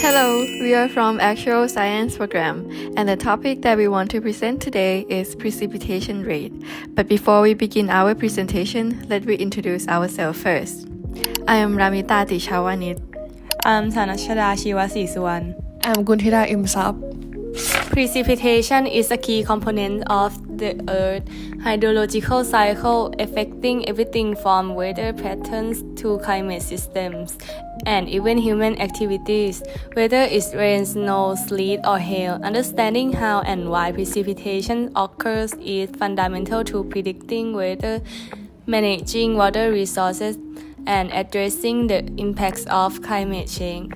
Hello, we are from Actual Science program, and the topic that we want to present today is precipitation rate. But before we begin our presentation, let me introduce ourselves first. I am Ramita Tichawanich. I'm Thanutchada chewasisuwan. I'm Kultida Imsap. Precipitation is a key component of the Earth's hydrological cycle, affecting everything from weather patterns to climate systems, and even human activities, whether it's rain, snow, sleet, or hail. Understanding how and why precipitation occurs is fundamental to predicting weather, managing water resources, and addressing the impacts of climate change.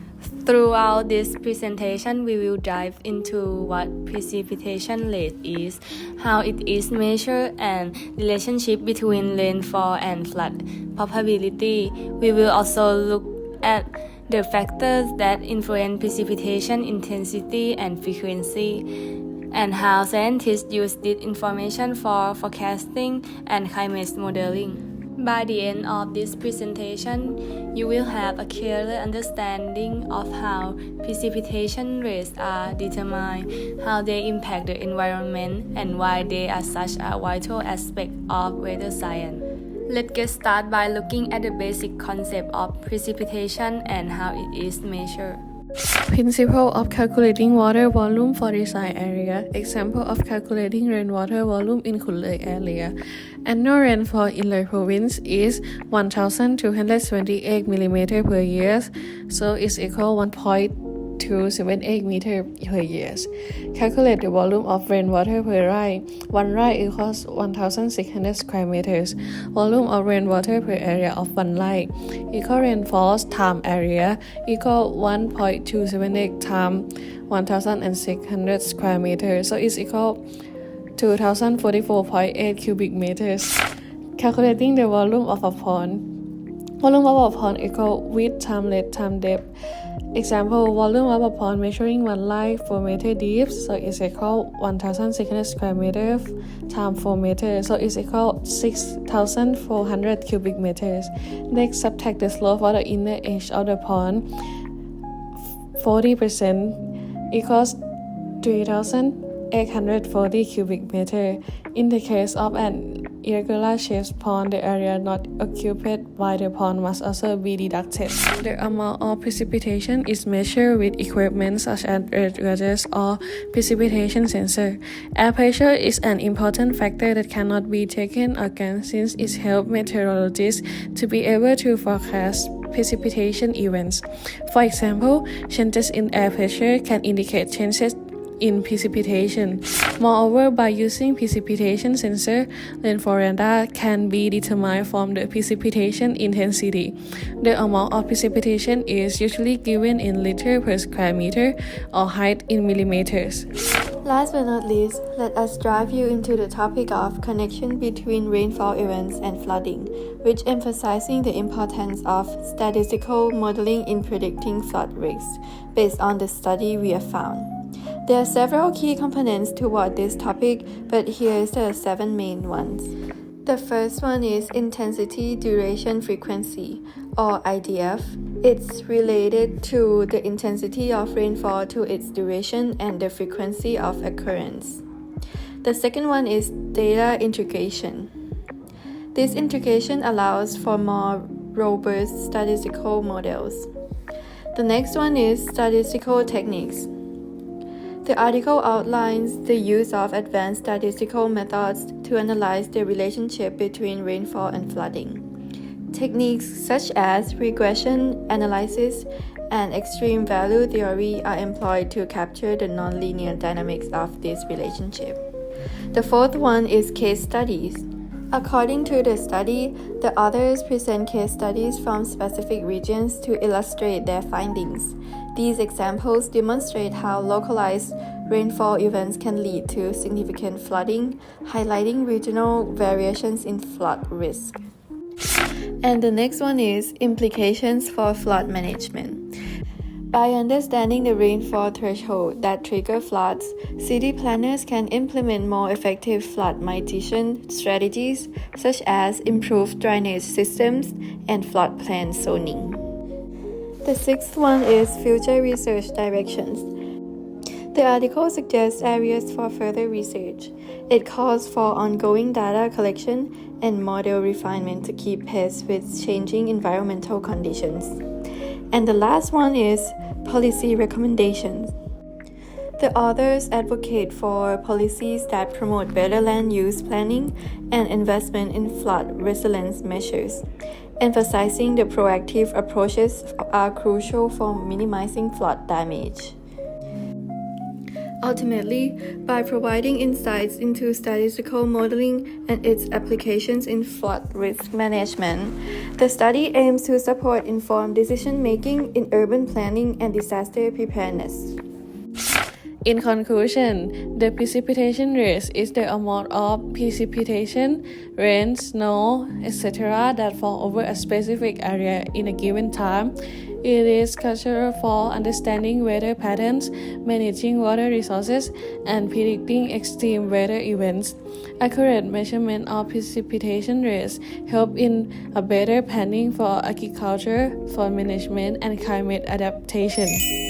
Throughout this presentation, we will dive into what precipitation rate is, how it is measured, and relationship between rainfall and flood probability. We will also look at the factors that influence precipitation intensity and frequency, and how scientists use this information for forecasting and climate modeling. By the end of this presentation, you will have a clearer understanding of how precipitation rates are determined, how they impact the environment, and why they are such a vital aspect of weather science. Let's get started by looking at the basic concept of precipitation and how it is measured. Principle of calculating water volume for desired area. Example of calculating rainwater volume in Kultida area. Annual rainfall in the province is 1,228 mm per year, so it's equal 1.278 meter per year. Calculate the volume of rainwater per rai. 1 rai equals 1,600 square meters. Volume of rainwater per area of 1 rai. Equal rainfall times area equal 1.278 times 1,600 square meters, so it's equal 2,044.8 cubic meters. Calculating the volume of a pond. Volume of a pond equal width times length times depth. Example, volume of a pond measuring 1 line 4 meter deep, so it's equal 1,600 square meters times 4 meters, so it's equal 6,400 cubic meters. Next, subtract the slope of the inner edge of the pond. 40% equals 3,840 cubic meter. In the case of an irregular shaped pond, the area not occupied by the pond must also be deducted. The amount of precipitation is measured with equipment such as earth gauges or precipitation sensor. Air pressure is an important factor that cannot be taken against since it helps meteorologists to be able to forecast precipitation events. For example, changes in air pressure can indicate changes in precipitation. Moreover, by using precipitation sensor, rainfall radar can be determined from the precipitation intensity. The amount of precipitation is usually given in liters per square meter or height in millimeters. Last but not least, let us drive you into the topic of connection between rainfall events and flooding, which emphasizing the importance of statistical modeling in predicting flood risks based on the study we have found. There are several key components toward this topic, but here is the 7 main ones. The first one is intensity, duration, frequency, or IDF. It's related to the intensity of rainfall to its duration and the frequency of occurrence. The second one is data integration. This integration allows for more robust statistical models. The next one is statistical techniques. The article outlines the use of advanced statistical methods to analyze the relationship between rainfall and flooding. Techniques such as regression analysis and extreme value theory are employed to capture the nonlinear dynamics of this relationship. The fourth one is case studies. According to the study, the authors present case studies from specific regions to illustrate their findings. These examples demonstrate how localized rainfall events can lead to significant flooding, highlighting regional variations in flood risk. And the next one is implications for flood management. By understanding the rainfall threshold that trigger floods, city planners can implement more effective flood mitigation strategies such as improved drainage systems and floodplain zoning. The sixth one is future research directions. The article suggests areas for further research. It calls for ongoing data collection and model refinement to keep pace with changing environmental conditions. And the last one is policy recommendations. The authors advocate for policies that promote better land use planning and investment in flood resilience measures, emphasizing the proactive approaches are crucial for minimizing flood damage. Ultimately, by providing insights into statistical modeling and its applications in flood risk management, the study aims to support informed decision-making in urban planning and disaster preparedness. In conclusion, the precipitation rate is the amount of precipitation, rain, snow, etc. that fall over a specific area in a given time. It is crucial for understanding weather patterns, managing water resources, and predicting extreme weather events. Accurate measurement of precipitation rates help in a better planning for agriculture, for management, and climate adaptation.